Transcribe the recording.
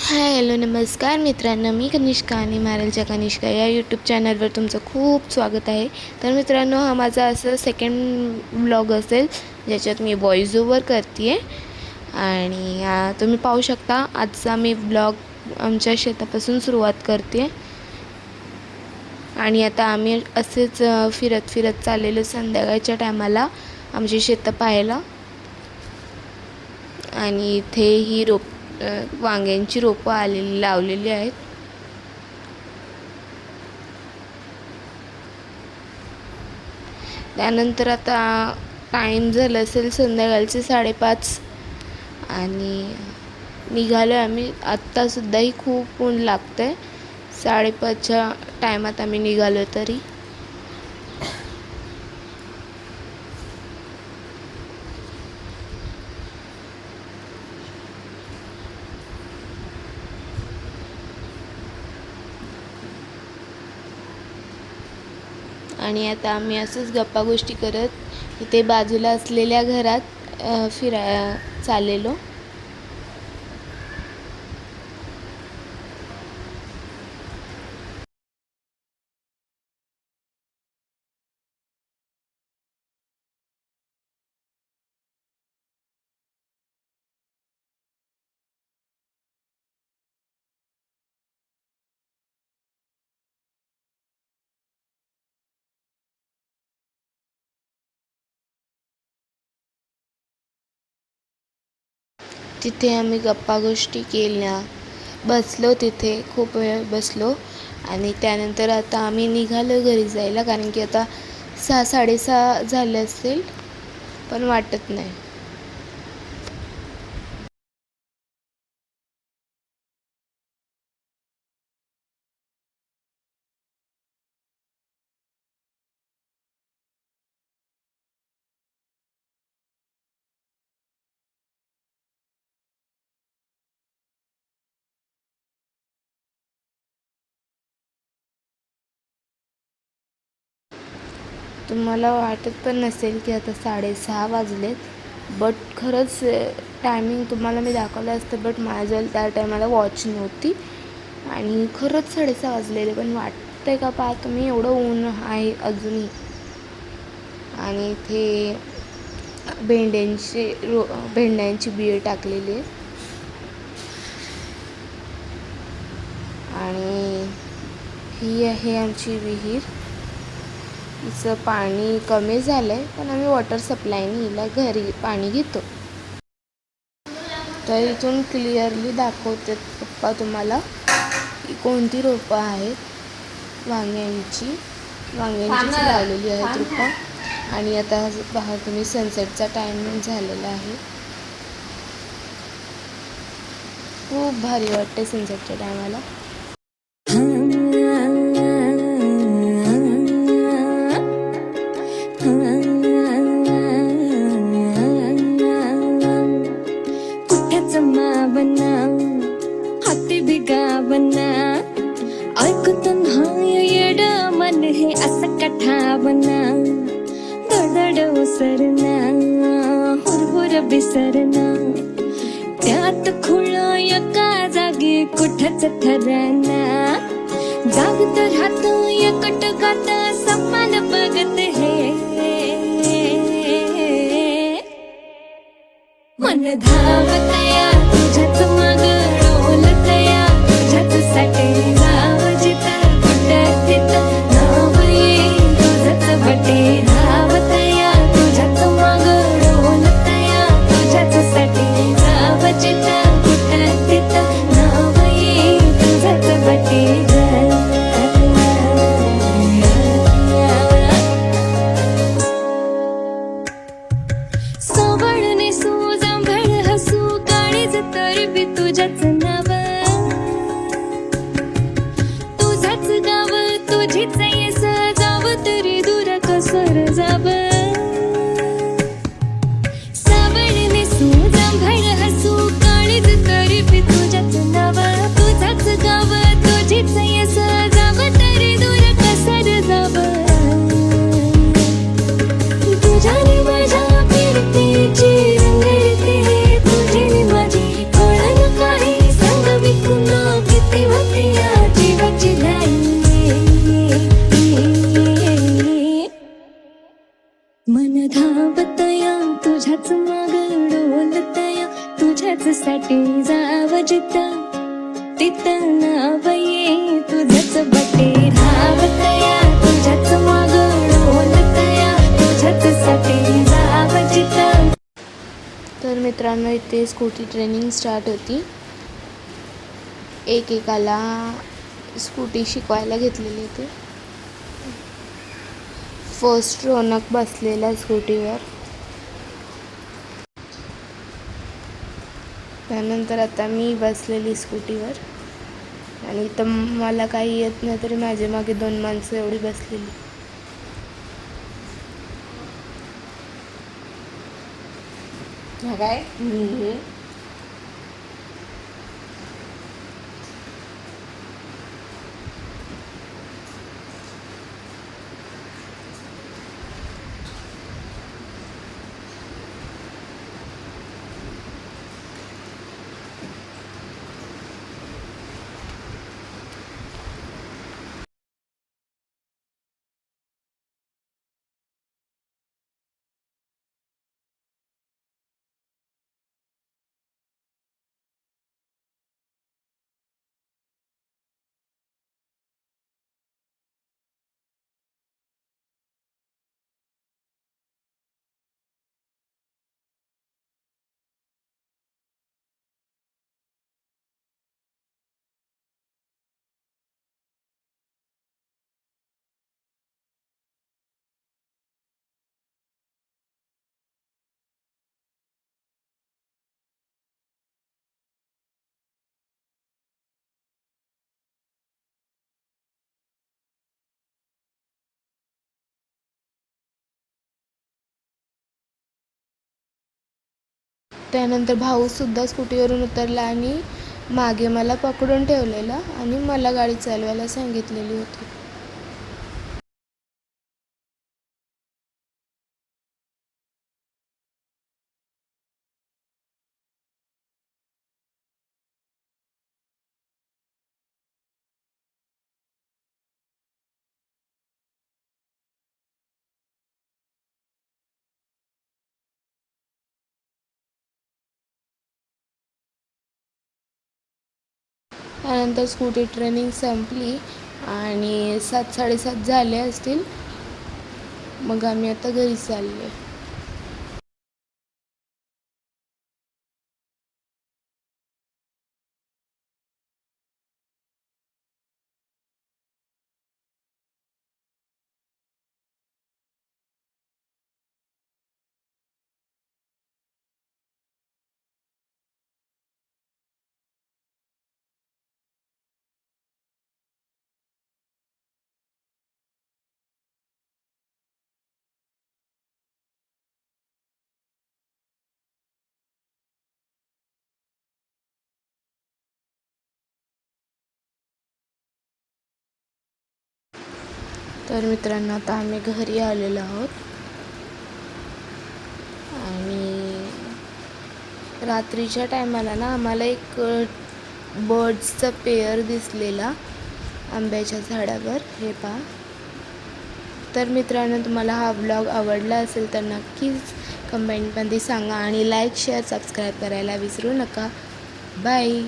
Hi hello नमस्कार मित्रांनो, मी कनिष्का आणि मारलच्या कनिष्का या यूट्यूब चॅनलवर तुमचं खूप स्वागत आहे. तर मित्रांनो, हा माझा असं सेकंड ब्लॉग असेल ज्याच्यात मी व्हॉइस ओव्हर करते आहे. आणि तुम्ही पाहू शकता आजचा मी ब्लॉग आमच्या शेतापासून सुरुवात करते. आणि आता आम्ही असेच फिरत फिरत चाललेलो संध्याकाळच्या टायमाला आमची शेतं पाहायला. आणि इथे ही वांग्यांची रोपं लावलेली आहेत. त्यानंतर आता टाईम झालं असेल संध्याकाळचे 5:30 आणि निघालो आम्ही. आत्तासुद्धाही खूप ऊन लागतं आहे. 5:30च्या टायमात आम्ही निघालो. तरी आणि आता आम्ही असंच गप्पा गोष्टी करत इथे बाजूला असलेल्या घरात चाललेलो. तिथे आम्ही गप्पा गोष्टी केल्या, बसलो तिथे खूप वेळ बसलो. आणि त्यानंतर आता आम्ही निघालो घरी जायला, कारण की आता 6-6:30 झाले असतील, पण वाटत नाही. तुम्हाला वाटत पण नसेल की आता 6:30 वाजलेत, बट खरंच टायमिंग तुम्हाला मी दाखवलं असतं, बट माझ्याजवळ त्या टायमाला वॉच नव्हती आणि खरंच 6:30 वाजलेले. पण वाटतंय का पहा तुम्ही, एवढं ऊन आहे अजूनही. आणि इथे भेंड्यांची बिळ टाकलेली आहे. आणि ही आहे आमची विहीर. तिचं पाणी कमी झालं आहे, पण आम्ही वॉटर सप्लायने हिला घरी पाणी घेतो. तर इथून क्लिअरली दाखवते पप्पा तुम्हाला की कोणती रोपं आहेत वांग्यांची लावलेली आहेत रोपं. आणि आता पहा तुम्ही, सनसेटचा टायमिंग झालेला आहे. खूप भारी वाटते सनसेटच्या टायमाला. हाती बिगावना ऐकून येड मन हे असं कठावना. दडदड उसरना हुरहुर बिसरना, त्यात खुळ एका जागी कुठच ठरना. जागत राहत एकट गात समान बघत हे मन धावतया तुझ्याच मग डोलतया. तुझ्याच साठी जाव जिथं कुठं तिथं नाव येईल तुझंच बटे. धावतया तुझ्याच मग डोलतया. तुझ्याच साठी जाव जिथं कुठं तिथं नाव येईल तुझंच बटे. सोबळने सू जांभळ हसू काळीज तर बी तुझ्या जिथं तिथं नाव ये तुझंच बटे धावतया तुझ्याच माग डोलतया तुझ्याच साठी जाव जिथं. तर मित्रांनो, इथे स्कूटी ट्रेनिंग स्टार्ट होती. एकेकाला स्कूटी शिकवायला घेतलेली होती. फर्स्ट रौनक बसलेला स्कूटीवर. त्यानंतर आता मी बसलेली स्कूटीवर आणि इथं मला काही येत नाही तरी माझ्या मागे 2 माणसं एवढी बसलेली. काय त्यानंतर भाऊसुद्धा स्कूटीवरून उतरला आणि मागे मला पकडून ठेवलेला आणि मला गाडी चालवायला सांगितलेली होती. त्यानंतर स्कूटी ट्रेनिंग संपली आणि 7-7:30 झाले असतील. मग आम्ही आता घरी चाललो. तर मित्रांनो, आता आम्ही घरी आलेलो आहोत आणि रात्रीच्या टायमाला ना आम्हाला एक बर्ड्सचा पेअर दिसलेला आंब्याच्या झाडावर. हे पहा. तर मित्रांनो, तुम्हाला हा व्लॉग आवडला असेल तर नक्कीच कमेंटमध्ये सांगा आणि लाईक, शेअर, सबस्क्राईब करायला विसरू नका. बाय.